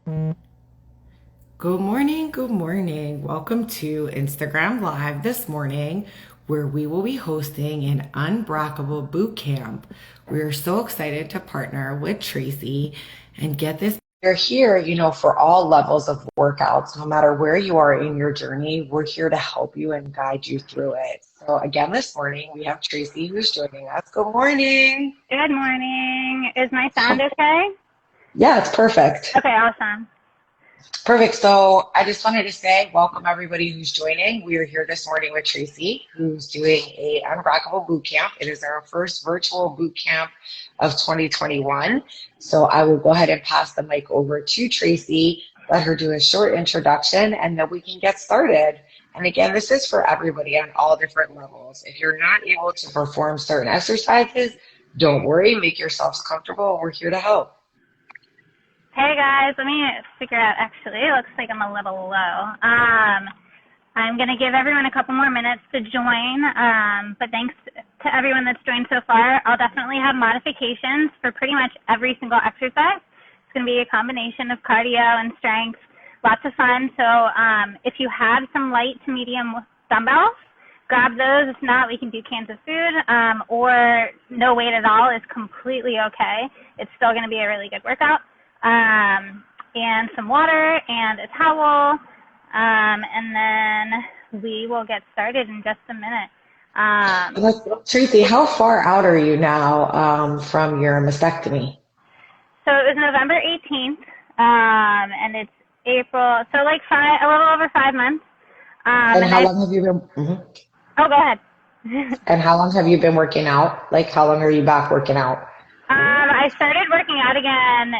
Good morning, good morning. Welcome to Instagram Live this morning, where we will be hosting an UnBRCAble Bootcamp. We are so excited to partner with Tracey and get this. We're here, for all levels of workouts, no matter where you are in your journey, we're here to help you and guide you through it. So again, this morning we have Tracey who's joining us. Good morning. Good morning. Is my sound okay? Yeah, it's perfect. Okay, awesome. Perfect. So I just wanted to say welcome everybody who's joining. We are here this morning with Tracey, who's doing a UnBRCAble boot camp. It is our first virtual boot camp of 2021. So I will go ahead and pass the mic over to Tracey, let her do a short introduction, and then we can get started. And again, this is for everybody on all different levels. If you're not able to perform certain exercises, don't worry, make yourselves comfortable. We're here to help. Hey guys, let me figure out, actually, it looks like I'm a little low. I'm going to give everyone a couple more minutes to join, but thanks to everyone that's joined so far. I'll definitely have modifications for pretty much every single exercise. It's going to be a combination of cardio and strength, lots of fun. So if you have some light to medium dumbbells, grab those. If not, we can do cans of food, or no weight at all is completely okay. It's still going to be a really good workout. And some water and a towel, and then we will get started in just a minute. Tracy, how far out are you now from your mastectomy? So it was November 18th, and it's April, so like a little over 5 months. And how long have you been? Oh, go ahead. And how long have you been working out? Like, how long are you back working out? I started working out again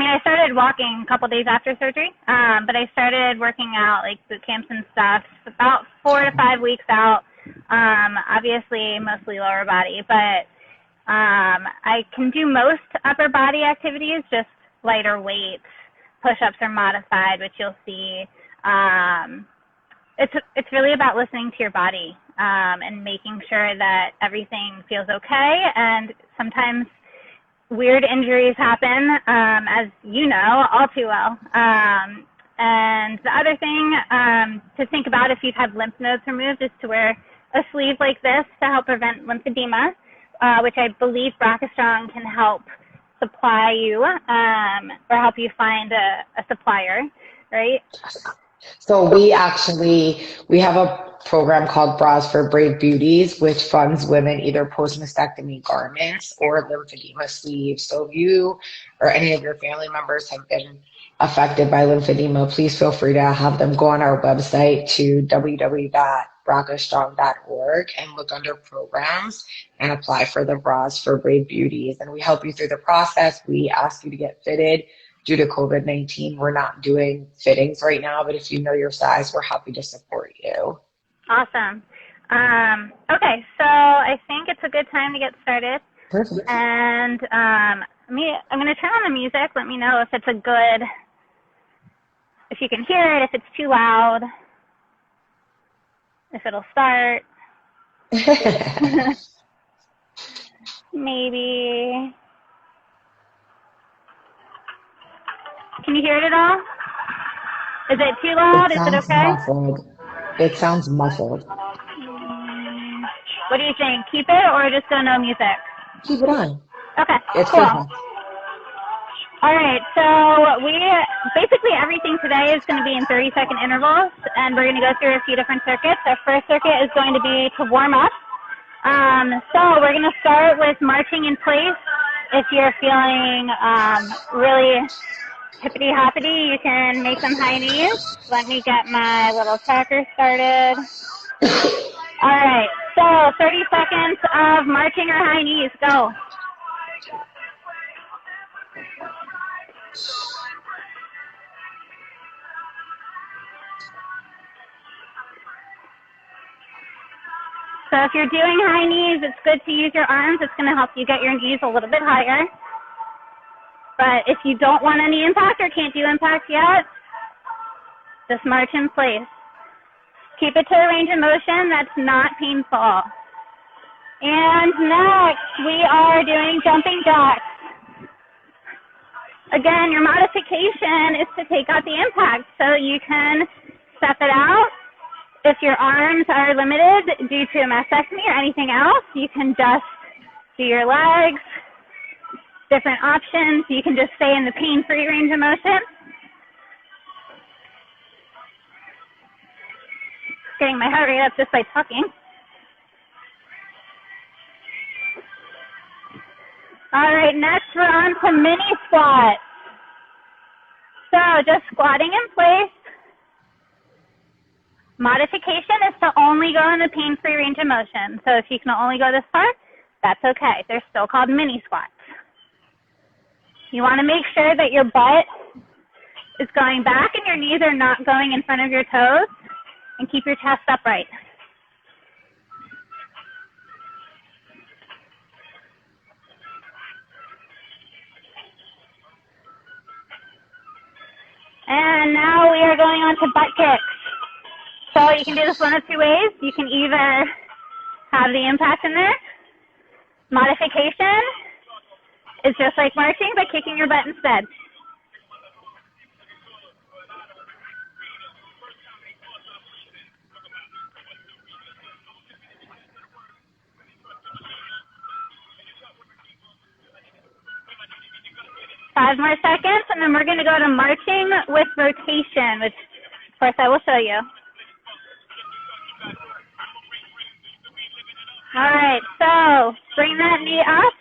I started walking a couple days after surgery, but I started working out like boot camps and stuff about 4 to 5 weeks out. Obviously, mostly lower body, but I can do most upper body activities, just lighter weights. Push-ups are modified, which you'll see. It's really about listening to your body and making sure that everything feels okay. And sometimes weird injuries happen, as you know all too well. And the other thing to think about if you've had lymph nodes removed is to wear a sleeve like this to help prevent lymphedema, which I believe BRCA Strong can help supply you or help you find a supplier, right? So we have a program called Bras for Brave Beauties, which funds women either post-mastectomy garments or lymphedema sleeves. So if you or any of your family members have been affected by lymphedema, please feel free to have them go on our website to www.brcastrong.org and look under programs and apply for the Bras for Brave Beauties. And we help you through the process. We ask you to get fitted. Due to COVID-19, we're not doing fittings right now, but if you know your size, we're happy to support you. Awesome. Okay, so I think it's a good time to get started. Perfect. And I'm going to turn on the music. Let me know if it's if you can hear it, if it's too loud, if it'll start. Maybe. Can you hear it at all? Is it too loud? Is it okay? Muffled. It sounds muffled. What do you think? Keep it or just go no music? Keep it on. Okay, it's cool. Perfect. All right, so basically everything today is going to be in 30-second intervals, and we're going to go through a few different circuits. Our first circuit is going to be to warm up. So we're going to start with marching in place. If you're feeling really hippity-hoppity, you can make some high knees. Let me get my little tracker started. All right, so 30 seconds of marching or high knees. Go. So if you're doing high knees, it's good to use your arms. It's going to help you get your knees a little bit higher. But if you don't want any impact or can't do impact yet, just march in place. Keep it to a range of motion that's not painful. And next, we are doing jumping jacks. Again, your modification is to take out the impact, so you can step it out. If your arms are limited due to a mastectomy or anything else, you can just do your legs, different options. You can just stay in the pain-free range of motion. Getting my heart rate up just by talking. All right, next we're on to mini squat. So just squatting in place. Modification is to only go in the pain-free range of motion. So if you can only go this far, that's okay. They're still called mini squats. You want to make sure that your butt is going back and your knees are not going in front of your toes, and keep your chest upright. And now we are going on to butt kicks. So you can do this one of two ways. You can either have the impact in there. Modification is just like marching, but kicking your butt instead. Five more seconds, and then we're going to go to marching with rotation, which, of course, I will show you. All right, so bring that knee up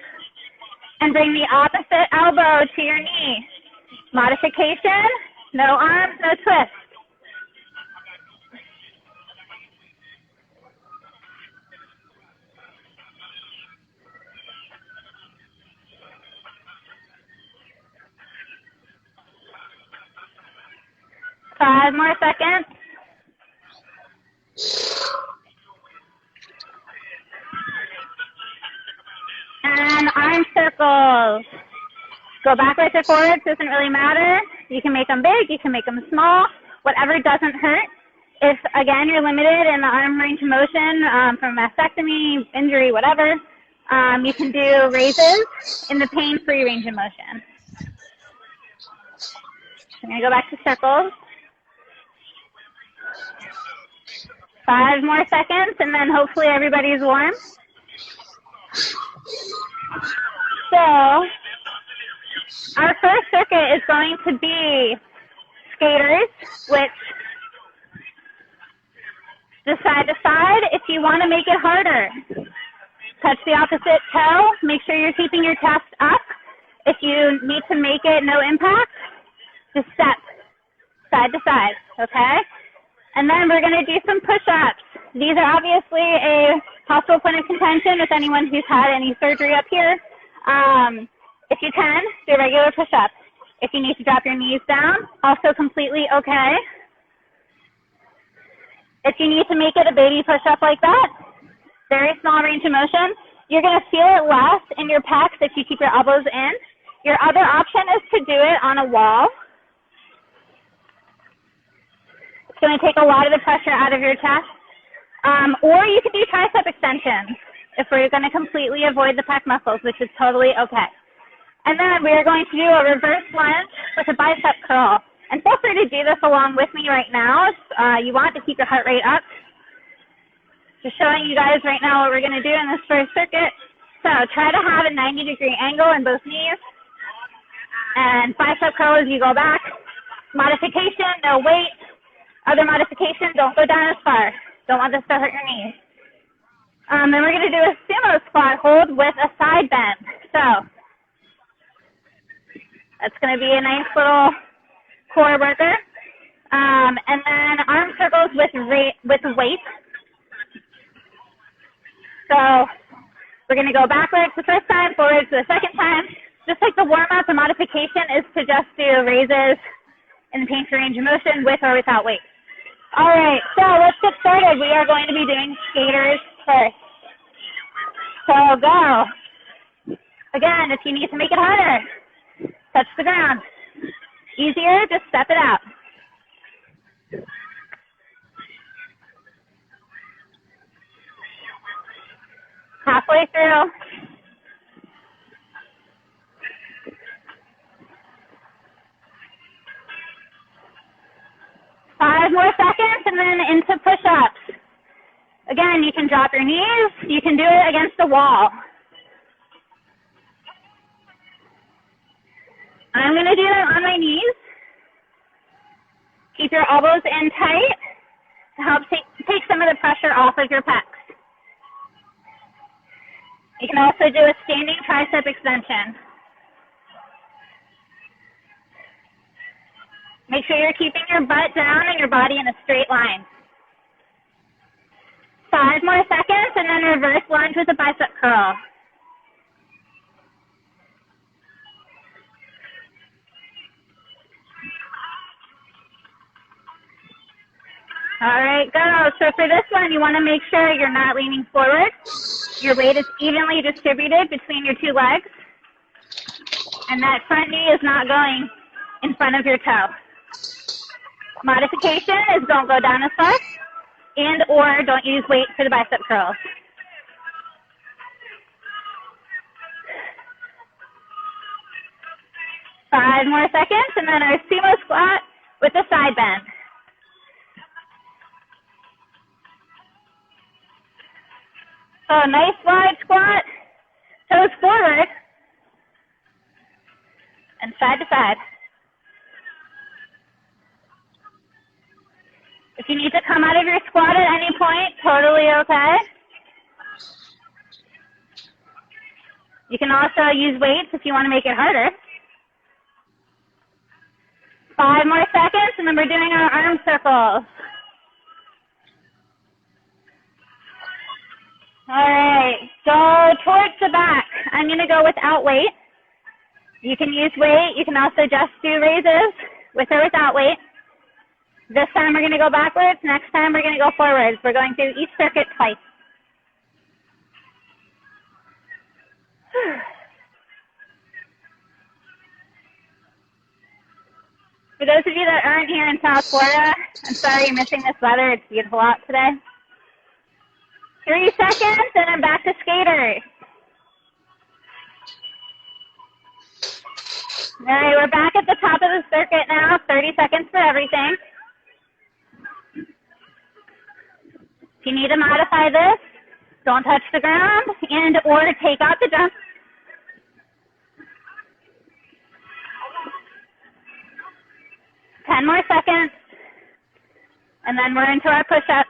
and bring the opposite elbow to your knee. Modification, no arms, no twist. Five more seconds. And arm circles. Go backwards or forwards, doesn't really matter. You can make them big, you can make them small, whatever doesn't hurt. If, again, you're limited in the arm range of motion from mastectomy, injury, whatever, you can do raises in the pain-free range of motion. I'm going to go back to circles. 5 more seconds, and then hopefully everybody's warm. So our first circuit is going to be skaters, which just side to side. If you want to make it harder, touch the opposite toe. Make sure you're keeping your chest up. If you need to make it no impact, just step side to side, okay? And then we're going to do some push-ups. These are obviously a possible point of contention with anyone who's had any surgery up here. If you can, do a regular push-up. If you need to drop your knees down, also completely okay. If you need to make it a baby push-up like that, very small range of motion, you're going to feel it less in your pecs if you keep your elbows in. Your other option is to do it on a wall. It's going to take a lot of the pressure out of your chest. Or you could do tricep extensions if we're going to completely avoid the pec muscles, which is totally okay. And then we are going to do a reverse lunge with a bicep curl. And feel free to do this along with me right now if you want to keep your heart rate up. Just showing you guys right now what we're going to do in this first circuit. So try to have a 90-degree angle in both knees. And bicep curl as you go back. Modification, no weight. Other modification, don't go down as far. Don't want this to hurt your knees. Then we're going to do a sumo squat hold with a side bend. So that's going to be a nice little core worker. And then arm circles with weight. So we're going to go backwards the first time, forwards the second time. Just like the warm-up, the modification is to just do raises in the pain-free range of motion with or without weight. All right, so let's get started. We are going to be doing skaters first. So go. Again, if you need to make it harder, touch the ground. Easier, just step it out. Halfway through. then into push-ups. Again, you can drop your knees. You can do it against the wall. I'm going to do them on my knees. Keep your elbows in tight to help take some of the pressure off of your pecs. You can also do a standing tricep extension. Make sure you're keeping your butt down and your body in a straight line. 5 more seconds, and then reverse lunge with a bicep curl. All right, go. So for this one, you want to make sure you're not leaning forward. Your weight is evenly distributed between your two legs. And that front knee is not going in front of your toe. Modification is don't go down as far, and or don't use weight for the bicep curls. Five more seconds, and then our sumo squat with a side bend. So nice wide squat, toes forward, and side to side. If you need to come out of your squat at any point, totally okay. You can also use weights if you want to make it harder. 5 more seconds, and then we're doing our arm circles. All right, go towards the back. I'm going to go without weight. You can use weight. You can also just do raises with or without weight. This time we're going to go backwards. Next time we're going to go forwards. We're going through each circuit twice. For those of you that aren't here in South Florida, I'm sorry you're missing this weather. It's beautiful out today. 3 seconds, and I'm back to skaters. All right, we're back at the top of the circuit now. 30 seconds for everything. If you need to modify this, don't touch the ground and or take out the jump. Ten more seconds, and then we're into our push-ups.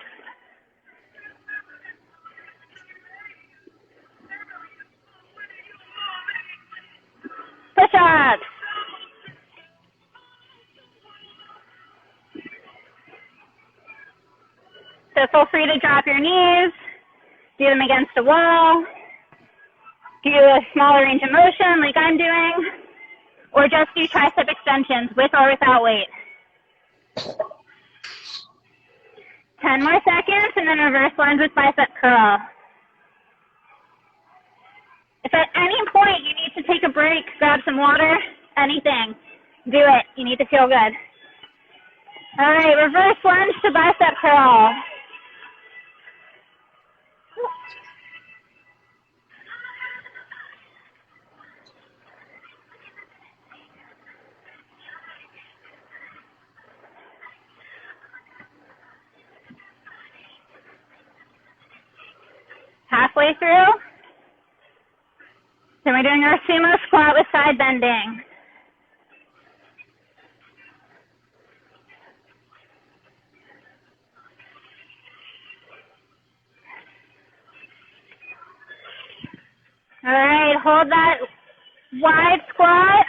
Push-ups. So feel free to drop your knees, do them against a wall, do a smaller range of motion like I'm doing, or just do tricep extensions with or without weight. 10 more seconds, and then reverse lunge with bicep curl. If at any point you need to take a break, grab some water, anything, do it. You need to feel good. All right, reverse lunge to bicep curl. Halfway through, then we're doing our sumo squat with side bending. All right, hold that wide squat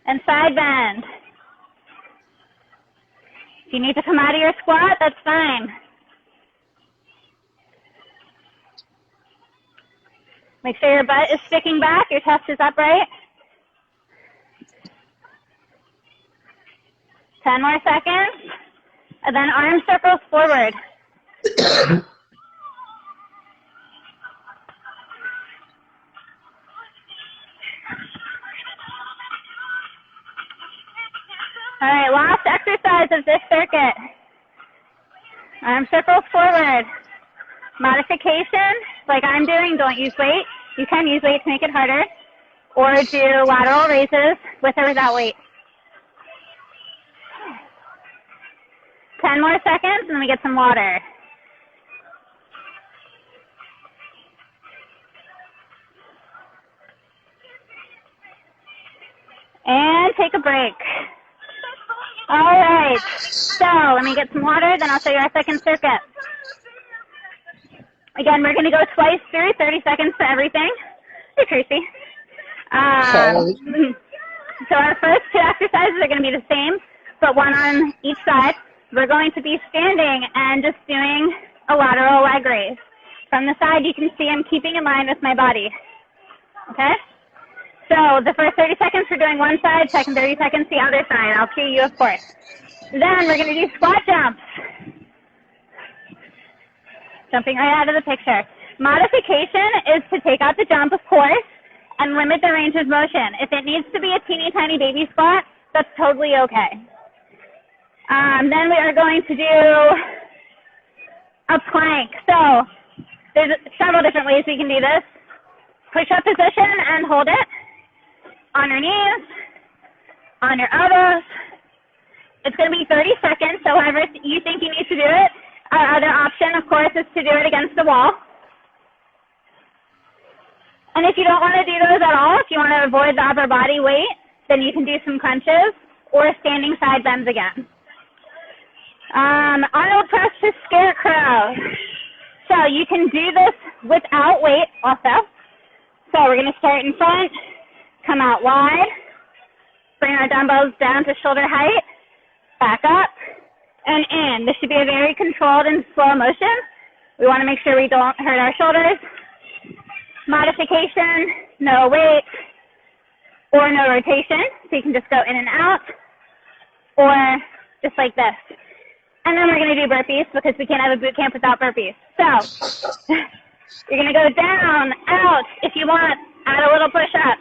and side bend. If you need to come out of your squat, that's fine. Make sure your butt is sticking back, your chest is upright. 10 more seconds, and then arm circles forward. All right, last exercise of this circuit. Arm circles forward. Modification, like I'm doing, don't use weight. You can use weight to make it harder. Or do lateral raises with or without weight. 10 more seconds, and then we get some water. And take a break. All right, so let me get some water, then I'll show you our second circuit. Again, we're going to go twice through, 30 seconds to everything. Hey, Tracey. So our first two exercises are going to be the same, but one on each side. We're going to be standing and just doing a lateral leg raise. From the side, you can see I'm keeping in line with my body. Okay? So the first 30 seconds, we're doing one side, second 30 seconds, the other side. I'll cue you, of course. Then we're going to do squat jumps. Jumping right out of the picture. Modification is to take out the jump, of course, and limit the range of motion. If it needs to be a teeny tiny baby squat, that's totally okay. Then we are going to do a plank. So there's several different ways we can do this. Push-up position and hold it. On your knees, on your elbows. It's going to be 30 seconds, so however you think you need to do it. Our other option, of course, is to do it against the wall. And if you don't want to do those at all, if you want to avoid the upper body weight, then you can do some crunches or standing side bends again. Arnold press to scarecrow. So you can do this without weight also. So we're going to start in front, come out wide, bring our dumbbells down to shoulder height, back up, and in. This should be a very controlled and slow motion. We want to make sure we don't hurt our shoulders. Modification, no weight or no rotation. So you can just go in and out or just like this. And then we're going to do burpees because we can't have a boot camp without burpees. So you're going to go down, out. If you want, add a little push up.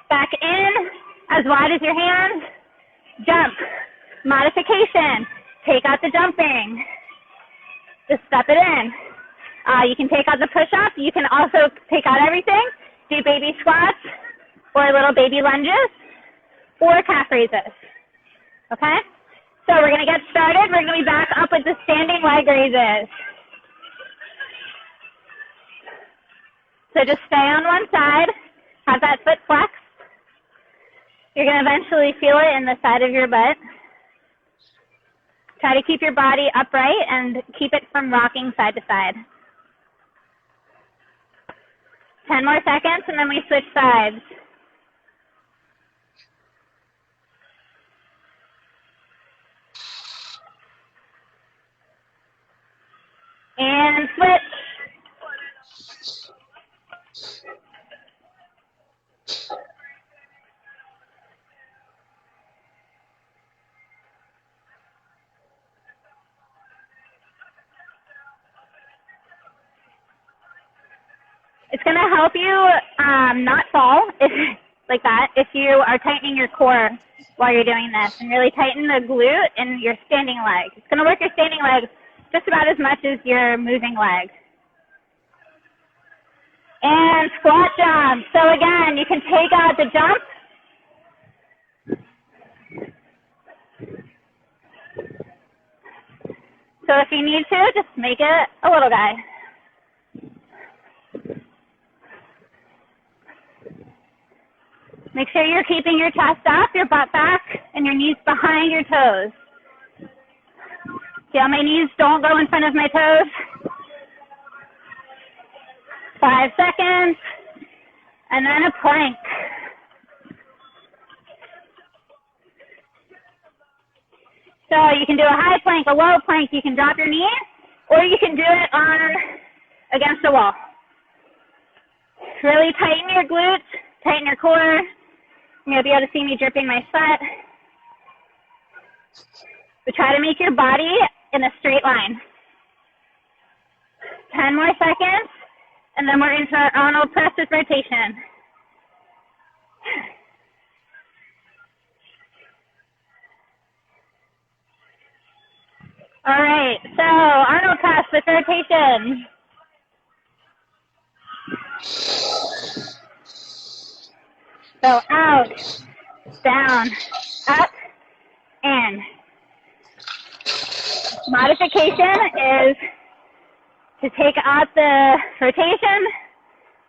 Back in, as wide as your hands. Jump. Modification. Take out the jumping. Just step it in. You can take out the push-up. You can also take out everything. Do baby squats or little baby lunges or calf raises. Okay? So we're going to get started. We're going to be back up with the standing leg raises. So just stay on one side. Have that foot flexed. You're going to eventually feel it in the side of your butt. Try to keep your body upright and keep it from rocking side to side. 10 more seconds and then we switch sides. And switch. It's going to help you not fall like that if you are tightening your core while you're doing this and really tighten the glute in your standing leg. It's going to work your standing leg just about as much as your moving leg. And squat jump. So again, you can take out the jump. So if you need to, just make it a little guy. Make sure you're keeping your chest up, your butt back, and your knees behind your toes. See how my knees don't go in front of my toes? 5 seconds, and then a plank. So you can do a high plank, a low plank. You can drop your knee, or you can do it on against the wall. Really tighten your glutes, tighten your core. You'll be able to see me dripping my sweat. But try to make your body in a straight line. 10 more seconds, and then we're into our Arnold press with rotation. All right, so Arnold press with rotation. So out, down, up, in. modification is to take out the rotation,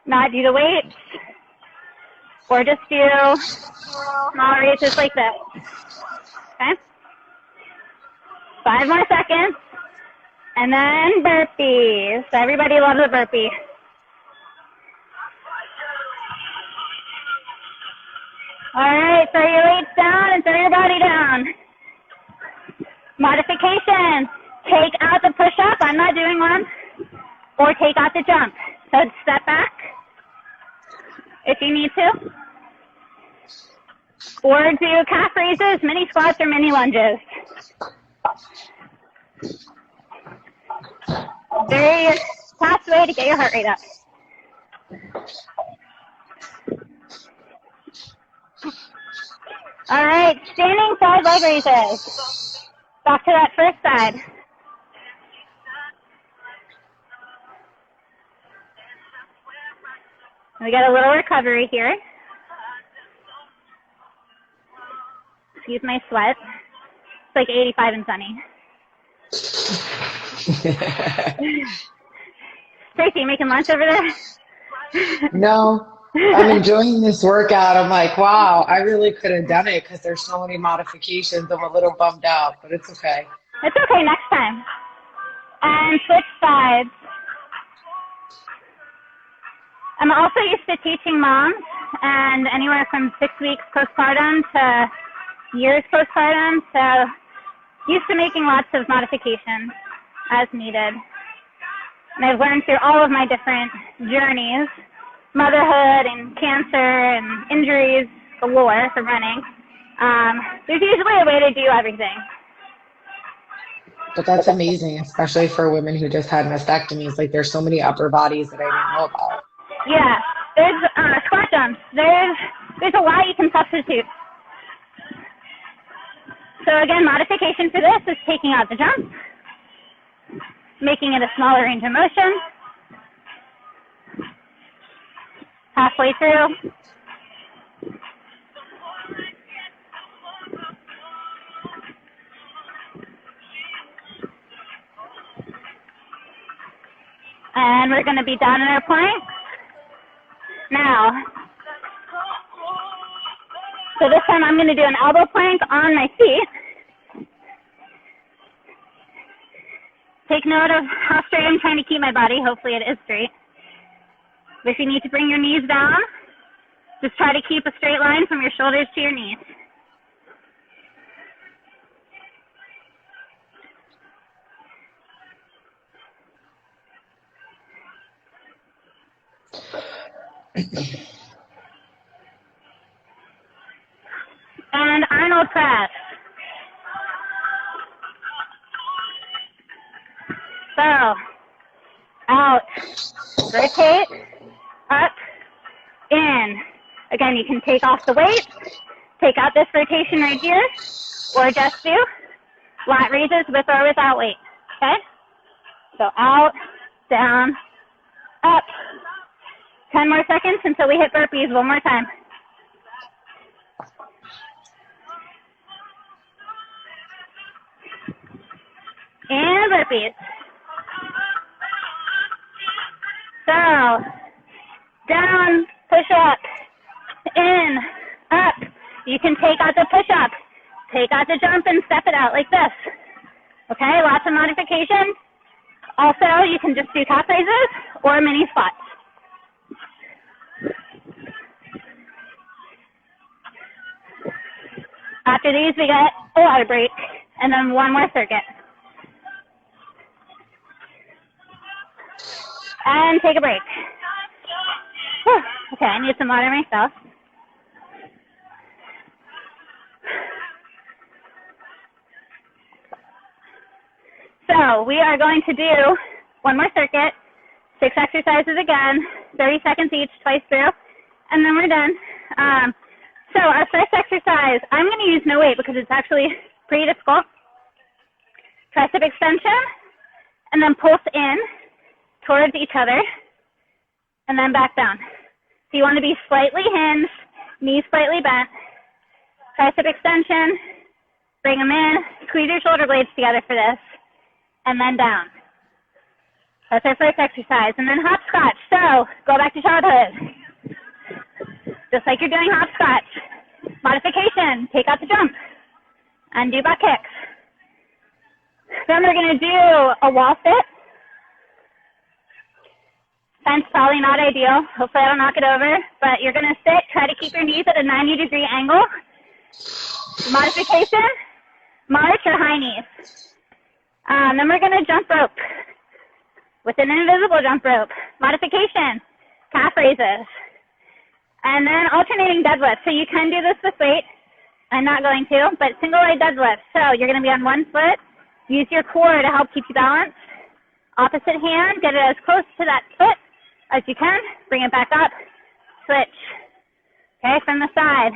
not do the weights, or just do small raises like this. Okay? 5 more seconds, and then burpees. Everybody loves a burpee. All right, throw your weights down and throw your body down. Modification, take out the push-up, I'm not doing one, or take out the jump. So step back if you need to. Or do calf raises, mini squats, or mini lunges. Very fast way to get your heart rate up. All right, standing side leg raises. Back to that first side. We got a little recovery here. Excuse my sweat. It's like 85 and sunny. Tracey, you making lunch over there? No, I'm enjoying this workout. I'm like, wow, I really could have done it because there's so many modifications. I'm a little bummed out, but it's okay. It's okay, next time. And switch sides. I'm also used to teaching moms, and anywhere from 6 weeks postpartum to years postpartum, so used to making lots of modifications as needed. And I've learned through all of my different journeys, motherhood and cancer and injuries galore from running. There's usually a way to do everything. But that's amazing, especially for women who just had mastectomies. Like, there's so many upper bodies that I didn't know about. Yeah, there's squat jumps. There's a lot you can substitute. So again, modification for this is taking out the jump, making it a smaller range of motion. Halfway through. And we're going to be down in our plank. Now, so this time I'm going to do an elbow plank on my feet. Take note of how straight I'm trying to keep my body. Hopefully it is straight. But if you need to bring your knees down, just try to keep a straight line from your shoulders to your knees. And Arnold press. So, out, rotate, up, in. Again, you can take off the weight, take out this rotation right here, or just do lat raises with or without weight, okay? So out, down, up. 10 more seconds until we hit burpees one more time. And burpees. So, down, push up, in, up. You can take out the push up, take out the jump and step it out like this. Okay, lots of modifications. Also, you can just do calf raises or mini squats. After these, we get a water break, and then one more circuit. And take a break. Whew. Okay, I need some water myself. So we are going to do one more circuit, 6 exercises again, 30 seconds each, twice through, and then we're done. So our first exercise, I'm going to use no weight because it's actually pretty difficult. Tricep extension, and then pulse in towards each other, and then back down. So you want to be slightly hinged, knees slightly bent, tricep extension, bring them in, squeeze your shoulder blades together for this, and then down. That's our first exercise. And then hopscotch. So go back to childhood. Just like you're doing hopscotch. Modification, take out the jump. Undo butt kicks. Then we're going to do a wall sit. Fence probably not ideal. Hopefully I don't knock it over. But you're going to sit, try to keep your knees at a 90-degree angle. Modification, march or high knees. Then we're going to jump rope with an invisible jump rope. Modification, calf raises. And then alternating deadlift. So you can do this with weight. I'm not going to, but single leg deadlift. So you're going to be on one foot. Use your core to help keep you balanced. Opposite hand, get it as close to that foot as you can. Bring it back up. Switch. Okay, from the side.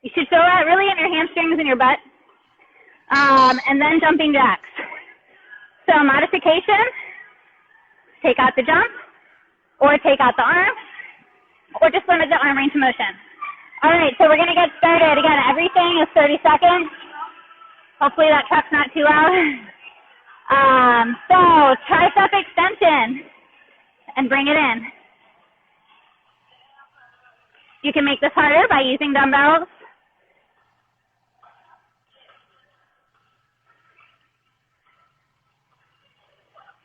You should feel that really in your hamstrings and your butt. And then jumping jacks. So modification, take out the jump, or take out the arm, or just limit the arm range of motion. All right, so we're going to get started. Again, everything is 30 seconds. Hopefully that truck's not too loud. So tricep extension, and bring it in. You can make this harder by using dumbbells.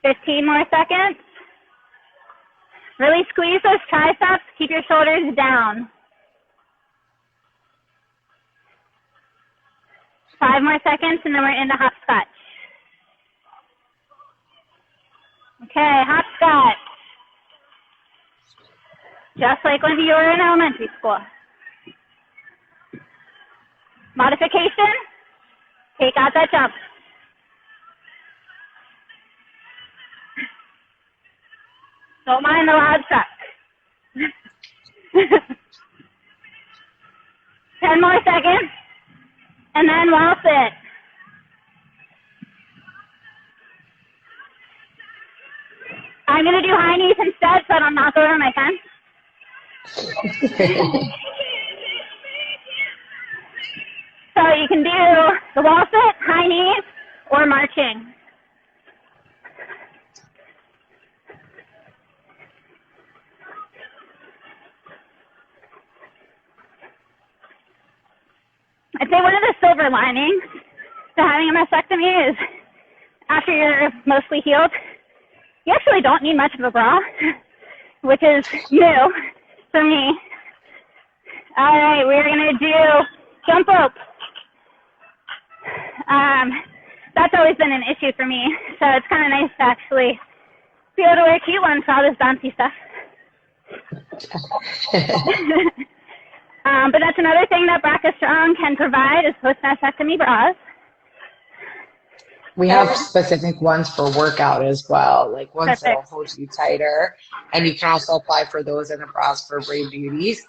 Fifteen more seconds. Really squeeze those triceps. Keep your shoulders down. 5 more seconds, and then we're into hopscotch. Okay, hopscotch. Just like when you were in elementary school. Modification, take out that jump. Don't mind the loud truck. 10 more seconds, and then wall sit. I'm going to do high knees instead so I don't knock over my pen. So you can do the wall sit, high knees, or marching. I'd say one of the silver linings to having a mastectomy is after you're mostly healed, you actually don't need much of a bra, which is new for me. All right, we're going to do jump rope. That's always been an issue for me, so it's kind of nice to actually be able to wear cute ones for all this bouncy stuff. But that's another thing that BRCA Strong can provide is post-mastectomy bras. We have specific ones for workout as well, like ones that will hold you tighter. And you can also apply for those in the bras for Brave Beauties.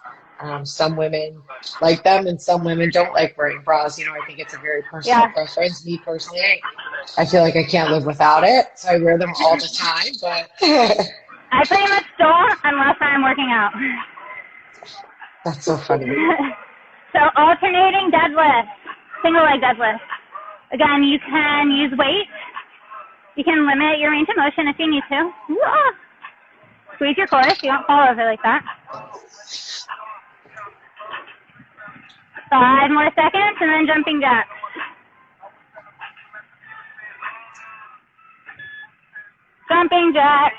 Some women like them and some women don't like wearing bras. You know, I think it's a very personal preference. Me personally, I feel like I can't live without it. So I wear them all the time. But I pretty much don't unless I'm working out. That's so funny. So alternating deadlift, single leg deadlift. Again, you can use weight. You can limit your range of motion if you need to. Squeeze your core so you don't fall over like that. 5 more seconds, and then jumping jacks. Jumping jacks.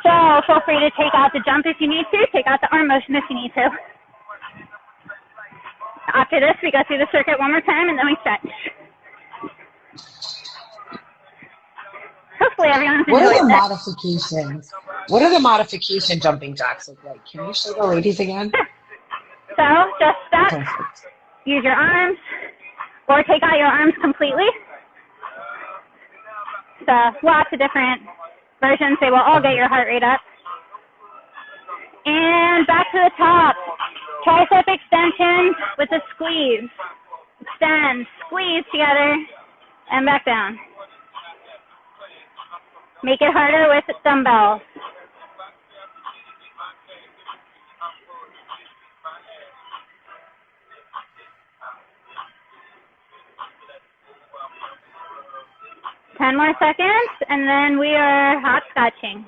So feel free to take out the jump if you need to. Take out the arm motion if you need to. After this, we go through the circuit one more time, and then we stretch. Hopefully everyone's enjoyed What are the this. modifications? What are the modification jumping jacks look like? Can you show the ladies again? So just step, use your arms, or take out your arms completely. So lots of different versions. They will all get your heart rate up. And back to the top. Tricep extension with a squeeze. Extend, squeeze together, and back down. Make it harder with dumbbells. 10 more seconds, and then we are hopscotching.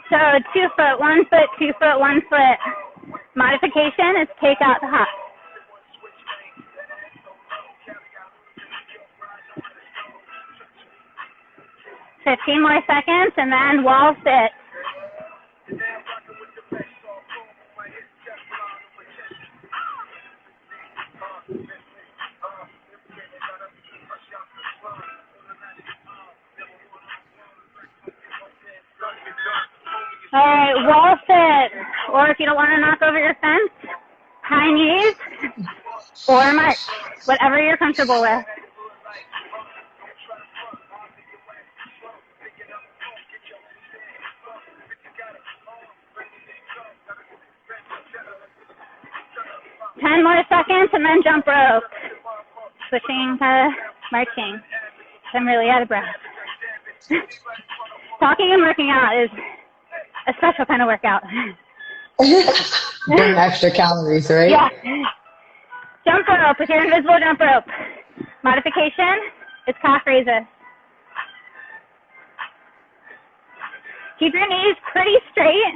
So 2 foot, 1 foot, 2 foot, 1 foot. Modification is take out the hop. $15 more seconds, and then wall sit. All right, wall sit, or if you don't want to knock over your fence, high knees or march, whatever you're comfortable with. Ten more seconds and then jump rope. Switching to marching. I'm really out of breath. Talking and working out is a special kind of workout. Burn extra calories, right? Yeah. Jump rope with your invisible jump rope. Modification is calf raises. Keep your knees pretty straight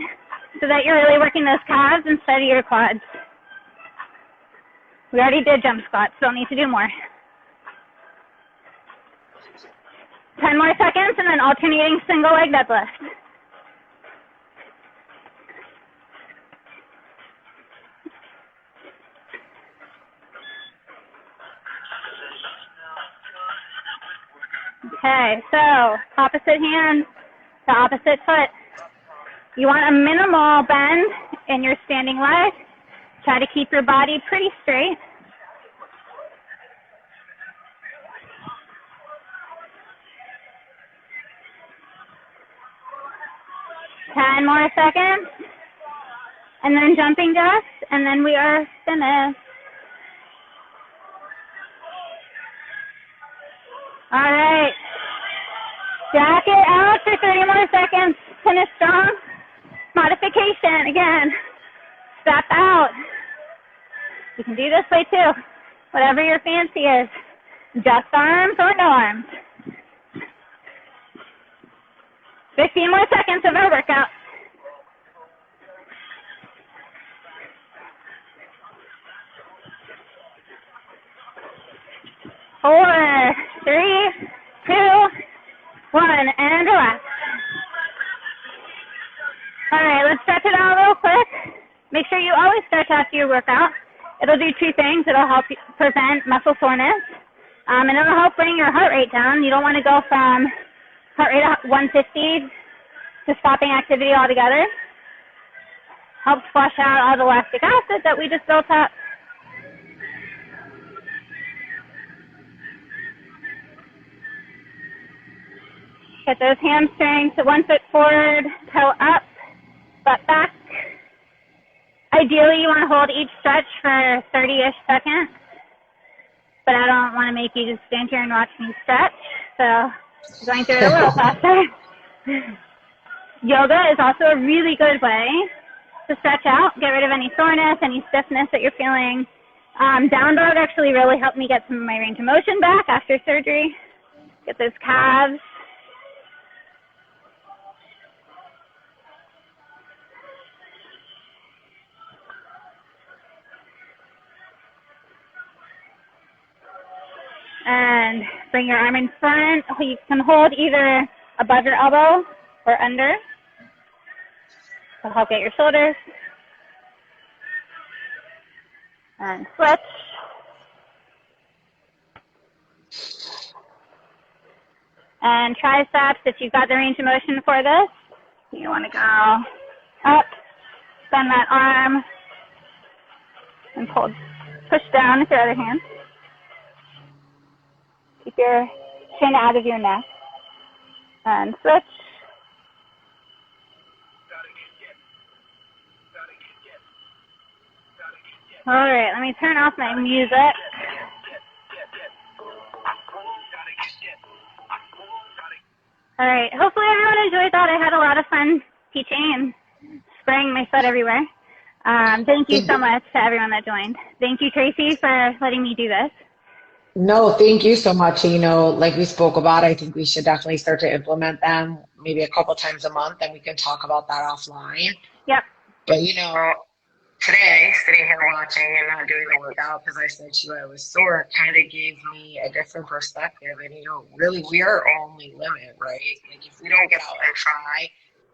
so that you're really working those calves instead of your quads. We already did jump squats, so don't need to do more. 10 more seconds and then alternating single leg deadlift. Okay, so opposite hand to opposite foot. You want a minimal bend in your standing leg. Try to keep your body pretty straight. Ten more seconds. And then jumping jacks, and then we are finished. All right. Jack it out for 30 more seconds. Finish strong. Modification again. Step out. You can do this way too. Whatever your fancy is. Just arms or no arms. 15 more seconds of our workout. Four, three, two, one, and relax. All right, let's stretch it out real quick. Make sure you always stretch after your workout. It'll do two things. It'll help prevent muscle soreness, and it'll help bring your heart rate down. You don't want to go from heart rate at 150 to stopping activity altogether. Helps flush out all the lactic acid that we just built up. Get those hamstrings to 1 foot forward, toe up, butt back. Ideally, you want to hold each stretch for 30-ish seconds, but I don't want to make you just stand here and watch me stretch, so I'm going through it a little faster. Yoga is also a really good way to stretch out, get rid of any soreness, any stiffness that you're feeling. Down dog actually really helped me get some of my range of motion back after surgery. Get those calves. And bring your arm in front. You can hold either above your elbow or under. That'll help get your shoulders. And switch. And triceps, if you've got the range of motion for this, you want to go up, bend that arm, and push down with your other hand. Keep your chin out of your neck. And switch. All right, let me turn off my music. All right, hopefully everyone enjoyed that. I had a lot of fun teaching and spraying my foot everywhere. Thank you so much to everyone that joined. Thank you, Tracey, for letting me do this. No, thank you so much. Like we spoke about, I think we should definitely start to implement them maybe a couple times a month, and we can talk about that offline. Yep. But today, sitting here watching and not doing the workout because I said to you I was sore, kind of gave me a different perspective. And, really, we are our only limit, right? Like, if we don't get out and try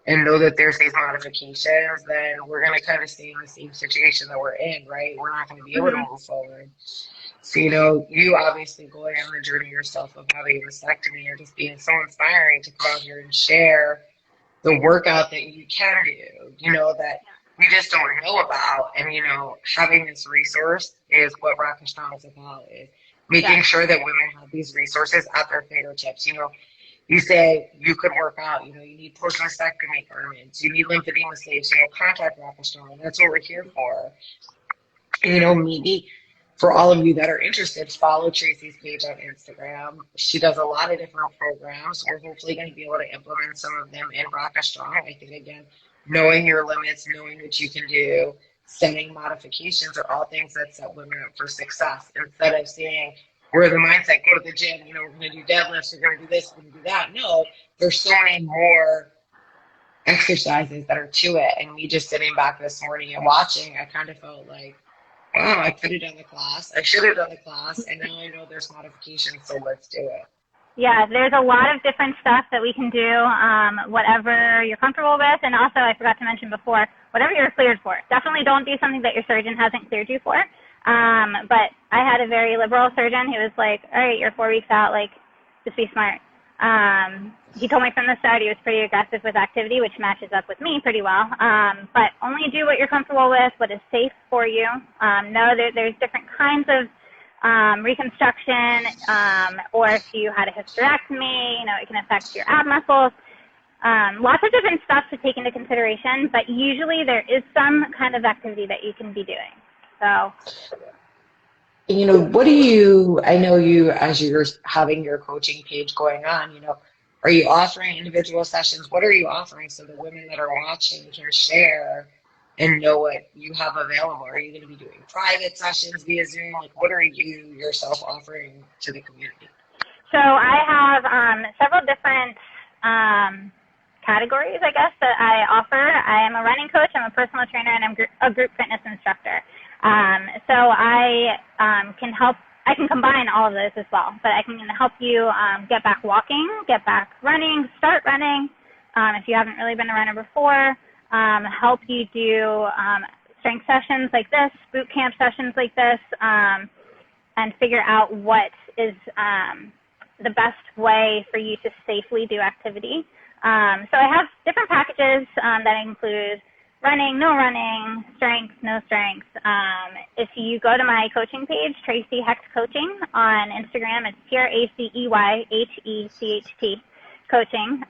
and know that there's these modifications, then we're going to kind of stay in the same situation that we're in, right? We're not going to be able to move forward. So, you obviously going on the journey yourself of having a vasectomy or just being so inspiring to come out here and share the workout that you can do, that we just don't know about. And, having this resource is what Rock and Strong is about, is making sure that women have these resources at their fingertips. You say you could work out, you need post-mastectomy garments, you need lymphedema slaves, contact Rock and Strong. That's what we're here for. Maybe for all of you that are interested, follow Tracey's page on Instagram. She does a lot of different programs. We're hopefully going to be able to implement some of them in Rock and Strong. I think, again, knowing your limits, knowing what you can do, setting modifications are all things that set women up for success. Instead of saying, we're the mindset, go to the gym, we're going to do deadlifts, we're going to do this, we're going to do that. No, there's so many more exercises that are to it. And me just sitting back this morning and watching, I kind of felt like, wow, I could have done the class. I should have done the class. And now I know there's modifications, so let's do it. Yeah, there's a lot of different stuff that we can do, whatever you're comfortable with. And also, I forgot to mention before, whatever you're cleared for. Definitely don't do something that your surgeon hasn't cleared you for. But I had a very liberal surgeon who was like, all right, you're 4 weeks out, like, just be smart. He told me from the start he was pretty aggressive with activity, which matches up with me pretty well. But only do what you're comfortable with, what is safe for you. Know that there's different kinds of reconstruction, or if you had a hysterectomy, it can affect your ab muscles. Lots of different stuff to take into consideration, but usually there is some kind of activity that you can be doing. So, what do you, I know you, as you're having your coaching page going on, are you offering individual sessions? What are you offering so the women that are watching can share and know what you have available? Are you going to be doing private sessions via Zoom? Like, what are you yourself offering to the community? So I have several different categories, I guess, that I offer. I am a running coach, I'm a personal trainer, and I'm a group fitness instructor. So I I can combine all of those as well, but I can help you get back walking, get back running, start running, if you haven't really been a runner before, help you do strength sessions like this, boot camp sessions like this, and figure out what is the best way for you to safely do activity. So I have different packages that include running, no running, strength, no strength. If you go to my coaching page, Tracey Hecht Coaching on Instagram, it's TRACEYHECHT Coaching,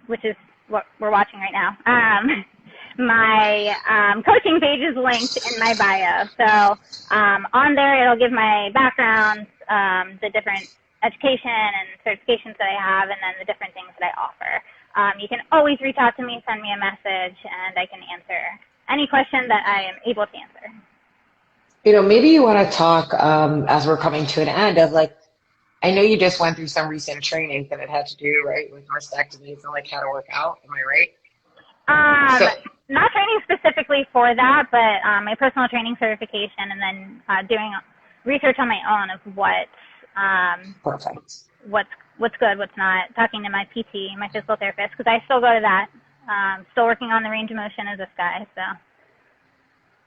which is what we're watching right now. My coaching page is linked in my bio. So on there, it'll give my background, the different education and certifications that I have, and then the different things that I offer. You can always reach out to me, send me a message, and I can answer any question that I am able to answer. Maybe you want to talk as we're coming to an end of, like, I know you just went through some recent training that it had to do, right, with mastectomies and like how to work out. Am I right? Not training specifically for that, but my personal training certification, and then doing research on my own of what Perfect. What's good, what's not, talking to my PT, my physical therapist, because I still go to that. Still working on the range of motion as this guy, so.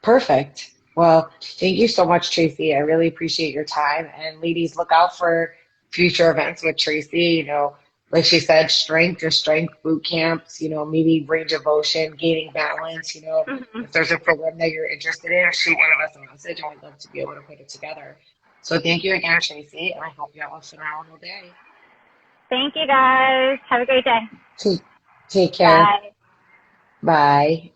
Perfect. Well, thank you so much, Tracey. I really appreciate your time. And ladies, look out for future events with Tracey. Like she said, strength or strength boot camps, maybe range of motion, gaining balance. If there's a program that you're interested in, shoot one of us a message, and we'd love to be able to put it together. So thank you again, Tracey, and I hope you have a phenomenal day. Thank you, guys. Have a great day. Take care. Bye. Bye.